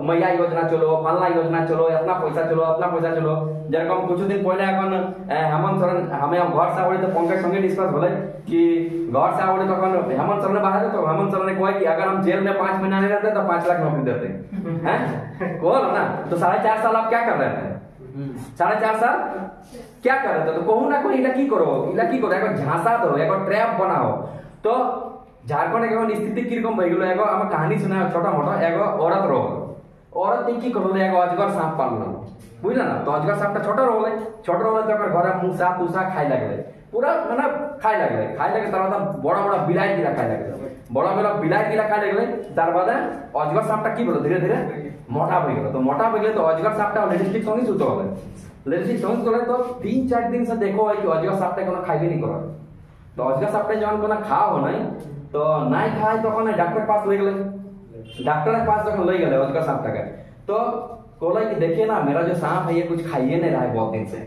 मैया योजना चलो, फलना योजना चलो, अपना पैसा चलो। जेरकम कुछ दिन पहले এখন হেমন্ত সরেন আমি ঘর সাবড়ি তো पंकज संगे डिस्कस होले कि घर साबड़ी तक हेमंत सोरेन बाहर तो हेमंत सोरेन कहे कि अगर हम जेल में 5 महीना नहीं रहते तो 5 लाख नौकरी देते हैं। बोलो ना, तो 4.5 साल आप क्या कर रहे थे? 4.5 साल क्या कर रहे थे? तो कहूँ ना कोई इला की करो एगो झांसा दो, एगो ट्रैप बनाओ। तो झारखंड एगो स्थिति किरकम भई गेलो, एगो हम कहानी सुना छोटा मोटा, एगो औरत रहो, औरत की करलो एगो अजगर सांप पाललो, बुझला ना। तो अजगर सांपटा छोट रहले तो घर मूसा पूसा खाई लगले, पूरा माने खाई लगले तार बड़ा बिलाई गिला खाई लगले, बड़ा बिलाई गिला खाई लगले। तार बाद अजगर सांपटा की बोलो धीरे धीरे मोटा हो गेलो। तो मोटा हो गेले तो अजगर सांपटा लेडिस्टिक संगे सुतो हले, लेडिस्टिक संगे सुतो तो 3-4 दिन से देखो है कि अजगर सांपटा कोनो खाइबे नहीं करो। तो अजगर सांपटा जवन कोनो खाओ नहीं तो नहीं खाए तो कोने डॉक्टर के पास ले गेले, डॉक्टर के पास जब ले गेले अजगर सांपटा के तो बोला कि देखिए ना मेरा जो सांप है ये कुछ खाइए नहीं रहा है बहुत दिन से,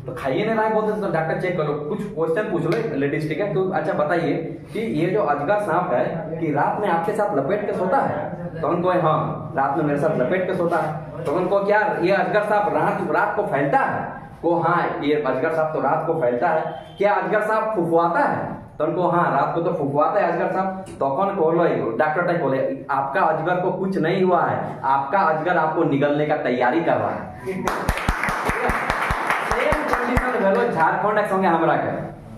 तो खाइए नहीं रहा है बहुत दिन से। तो डॉक्टर चेक करो, कुछ क्वेश्चन पूछ लो लेडीज, ठीक है। तो अच्छा बताइए कि ये जो अजगर सांप है कि रात में आपके साथ लपेट के सोता है? तो उनको हाँ रात में मेरे साथ लपेट के सोता है। तो उनको क्या ये अजगर सांप रात को फैलता है? को हाँ ये अजगर सांप तो रात को फैलता है। क्या अजगर सांप फुफवाता है? तो उनको हाँ रात को तो फुफवाता है अजगर सांप। तो कौन बोलो डॉक्टर टाइप बोले आपका अजगर को कुछ नहीं हुआ है, आपका अजगर आपको निगलने का तैयारी कर रहा है। सेम कंडीशन भेलो झारखंड संगे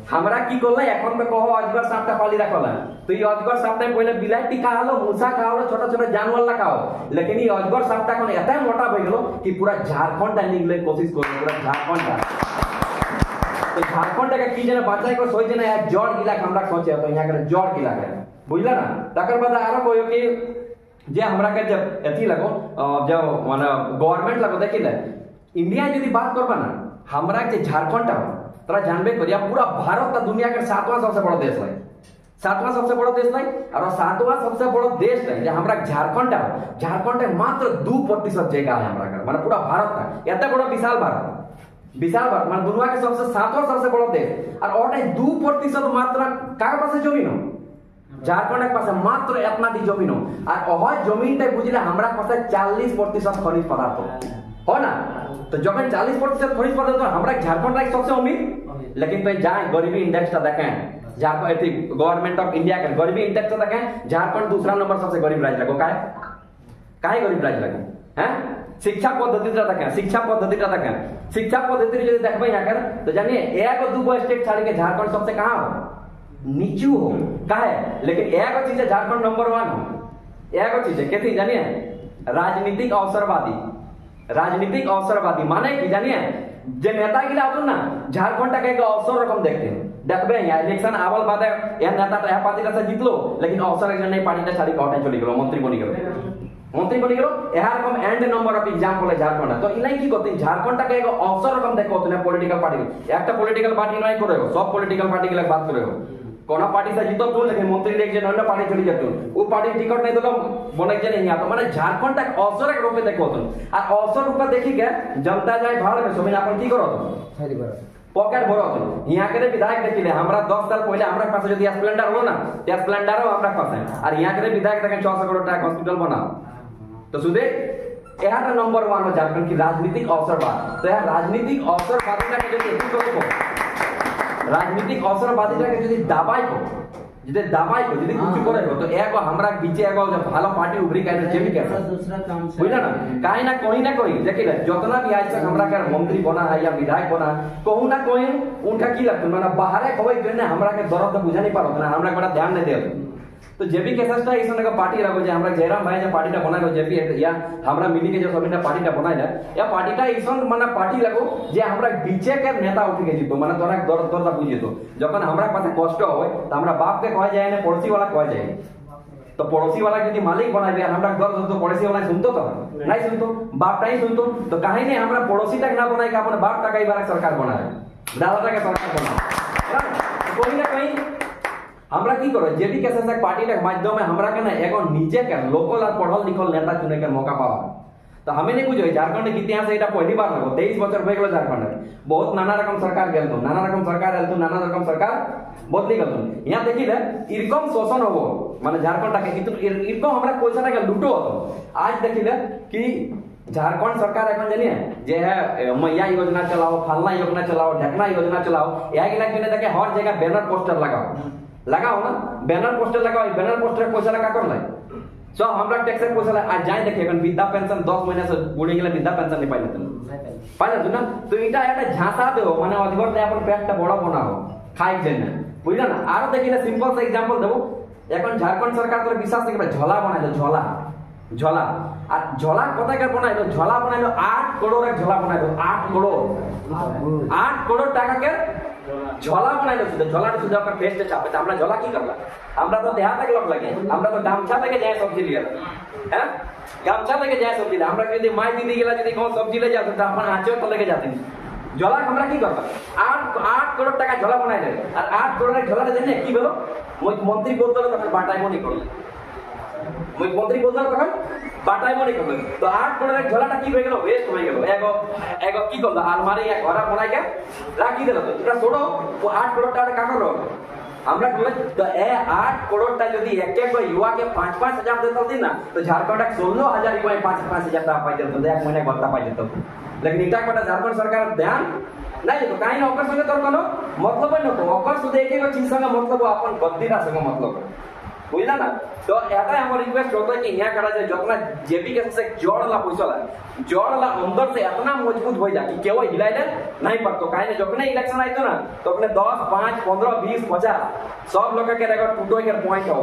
हमरा की करले এখন पे कहो अजगर सांपटा पाली रखला। तो ये अजगर सांपटा पहले बिलाटी खालो, मूसा खाओ, छोटा जानवर ला खाओ, लेकिन ये अजगर सांपटा कोन एता मोटा हो गेलो कि पूरा झारखंड निगले कोशिश करो, पूरा झारखंड। तो झारखंड के की जना बच्चा को सोचे ना यार जड़ गिला हमरा सोचे तो यहां के जड़ गिला के बुझला ना। तकर बाद आरो कोयो कि जे हमरा के जब एथी लगो जब माने गवर्नमेंट लगो देखिले इंडिया यदि बात करबा ना हमरा के झारखंड तोरा जानबे करिया पूरा भारत का दुनिया के 7वां सबसे बड़ा देश है, 7वां सबसे बड़ा देश है। और 7वां सबसे बड़ा देश है जे हमरा झारखंड मात्र 2% जगह है हमरा का, माने पूरा भारत का एत बड़ा विशाल भारत मान दुनिया के सबसे 7वां सबसे बड़ा देश। और 2% मात्र का पास जमीन हो झारखंड के पास मात्र इतना दी जमीन हो। और वह जमीन ते बुझले हमरा पास 40% खनिज पदार्थ हो ना। तो जब 40% खनिज पदार्थ तो हमरा झारखंड का सबसे अमीर। लेकिन पे जाए गरीबी इंडेक्स देखें झारखंड गवर्नमेंट ऑफ इंडिया के गरीबी इंडेक्स देखें झारखंड दूसरा नंबर सबसे गरीब राज्य लगो। काहे गरीब राज्य लगे हैं? शिक्षा पद्धति देखें, शिक्षा पद्धति जो देखबे यहाँ कर तो जानिए एक 2 स्टेट छाड़ के झारखंड सबसे कहाँ हो नीचू हो काहे। लेकिन एक चीज है झारखंड नंबर 1 हो। एक चीज है कैसी जानिए राजनीतिक अवसरवादी माने कि जानिए जे नेता गिला होतो ना झारखंड का एक अवसर रकम देखबे यहाँ इलेक्शन आवल बाद यह नेता पार्टी से जीतलो लेकिन अवसर नहीं पार्टी छाड़ी कटे चली गलो मंत्री बनी गलो यहाँ रकम एंड नंबर ऑफ एग्जाम्पल है झारखंड। तो इलाई की करते झारखंड का एक अवसर रकम देखो पॉलिटिकल पार्टी एक पॉलिटिकल पार्टी नहीं करे सब पॉलिटिकल पार्टी के बात करे कोनो पार्टी से जीतो तो लेकिन मंत्री लेके अन्य पार्टी चली जातो वो पार्टी टिकट नहीं दिलो बने जे नहीं आता माने झारखंड तक अवसर के रूप में देखो तुम आ अवसर रूप में देखी के जनता जाए भाड़ में सभी अपन की करो तुम पॉकेट भरो तुम यहाँ के विधायक देखिले हमरा 10 साल पहले हमरा पास यदि स्प्लेंडर हो ना ते स्प्लेंडर हमरा पास है और यहाँ के विधायक देखे 600 करोड़ टका हॉस्पिटल बनाओ। तो सुधे यहाँ का नंबर 1 हो झारखंड की राजनीतिक अवसरवाद। तो यहाँ राजनीतिक अवसरवादिता के राजनीतिक अवसरवादिता के यदि दबाई को यदि कुछ करे हो तो एगो हमरा पीछे एगो जब भालो पार्टी उभरी के जे भी कैसे दूसरा काम से बुझला ना कहीं ना कोई देखिए जितना भी आज तक हमरा का मंत्री बना है या विधायक बना कहूं ना कोई उनका की लगता माने बाहर खबर करने हमरा के दर्द बुझा नहीं पारो ना हमरा बड़ा ध्यान नहीं दे। तो जेबी केससटा इस का पार्टी लगो जे हमरा जयराम भाई जो पार्टीटा बनाइलो जेबी या हमरा मिली के जो सभी पार्टीटा बनाइला या पार्टीटा इसन माने पार्टी लगो जे हमरा बीचे के नेता उठ के जीतो माने तोरा दर्द बुझे तो जखन हमरा पास कष्ट होय त हमरा बाप के कह जाए ने पड़ोसी वाला कह जाए। तो पड़ोसी वाला यदि मालिक बनाबे हमरा दर्द तो पड़ोसी वाला सुनतो तो नहीं सुनतो बाप नहीं सुनतो। तो काहे नहीं हमरा पड़ोसी तक ना बनाए के अपन बाप तक कई बार सरकार बनाए दादा तक सरकार बनाए कोई ना कहीं हमरा की करो जेबी केसस पार्टी के माध्यम में हमरा के ना एगो नीचे के लोकल और पढ़ल लिखल नेता चुने के मौका पावा। तो हमें नहीं बुझे झारखंड के इतिहास এটা पहली बार लगो 23 বছর হয়ে গেল झारखंड बहुत नाना रकम सरकार गेल तो नाना रकम सरकार आल तो नाना रकम सरकार बदली गल यहाँ देखिले इरकम शोषण हो माने झारखंड के इरकम हमरा पैसा टाका लूटो आज देखिले कि झारखंड सरकार এখন জানিয়ে যে मैया योजना चलाओ फलना योजना चलाओ ढेकना योजना चलाओ यह गिला के देखे हर जगह बैनर पोस्टर लगाओ ना बैनर पोस्टर लगाओ बैनर पोस्टर पैसा लगा कर लाई सो हमरा टैक्स पैसा आज जाए देखिए এখন वृद्धा पेंशन 10 महीने से बुढ़ी गेले वृद्धा पेंशन नहीं पाइले ना तो এটা একটা ঝাঁসা দেও মানে অধিকর দেয় अपन পেটটা বড় বানাও খাই জন্য বুঝলা না আর দেখিলে সিম্পল সে एग्जांपल দেব এখন ঝাড়খণ্ড সরকার তোর বিশ্বাস থেকে ঝোলা বানাইলো ঝোলা আর ঝোলা কোথাকার বানাইলো ঝোলা বানাইলো 8 करोड़ এক ঝোলা বানাইলো 8 करोड़ টাকাকে ঝোলা বানাইলো শুধু ঝোলাটা শুধু আপনার পেস্টে চাপে আমরা ঝোলা কি করলাম আমরা তো দেহা থেকে লোক লাগে আমরা তো গামছা থেকে যায় সবজি লিয়ে হ্যাঁ গামছা থেকে যায় সবজি আমরা যদি মাই দিদি গেলা যদি কোন সবজি ले जाते तो अपन आंचल तो लेके जाते ঝোলা আমরা কি করলাম 8 करोड़ টাকা ঝোলা বানাইলে আর 8 करोड़ এর ঝোলাটা জানেন কি হলো মন্ত্রী বলতো তখন বাটাই মনি করলেন মন্ত্রী বলতো তখন বাটাই মনি করলেন তো 8 करोड़ এর ঝোলাটা কি হয়ে গেল ওয়েস্ট হয়ে গেল এগো কি করলো আলমারি এক ঘরা বানাইকে রাখি দিল তো এটা ছোড়ো ও 8 करोड़ টাকা কাকা করলো আমরা তো 8 करोड़ টা যদি এক এক युवा के 5-5 हजार देता दिन ना तो झारखंड 16,000 युवा 5-5 हजार টাকা পাই যেত এক মहीने भत्ता पाई যেত लेकिन इटा कोटा झारखंड सरकार ध्यान नहीं तो काई ओकर संगे तोर कोनो मतलब न तो ओकर सुदे एक एक चीज संगे मतलब अपन गद्दीरा संगे मतलब बुझला ना तो एटा हमर रिक्वेस्ट होता है कि यहां करा जाए जितना जेपी के से जोड़ला जोड़ला अंदर से इतना मजबूत हो जाए कि केव हिलाइले नहीं पड़तो काहे ने जखने इलेक्शन आइतो ना तो अपने 10 5 15 20 50 सब लोग के रेकॉर्ड टूटो के पॉइंट हो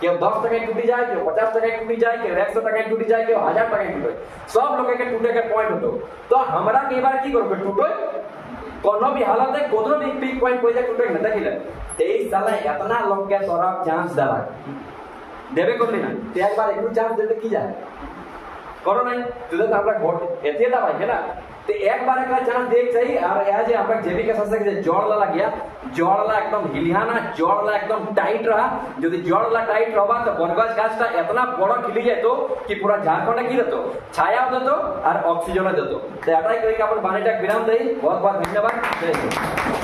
के 10 टका टूटी जाए के 50 टका टूटी जाए के 100 टका टूटी जाए के 1000 टका टूटे सब लोग के टूटे के पॉइंट होतो तो हमरा के बार की करबे टूटो कोनो भी हालत में कोनो भी पीक पॉइंट कोई टूटे न देखिले 23 साल इतना लोग के तरफ चांस दला देबे करली ना ते एक बार एक चांस देते की जाए करो नहीं तुझे तो हमरा वोट एते दा भाई है ना ते एक बार का चांस देख सही और यह जे अपन जेबी के सदस्य के जोड़ला गया जोड़ला एकदम हिलियाना जोड़ला एकदम टाइट रहा यदि जोड़ला टाइट रहबा तो बरगज गाछटा इतना बड़ खिली जाए तो कि पूरा झारखंड की देतो छाया देतो और ऑक्सीजन देतो तो एटाई करी के अपन बानीटा विराम देई बहुत बहुत धन्यवाद जय हिंद।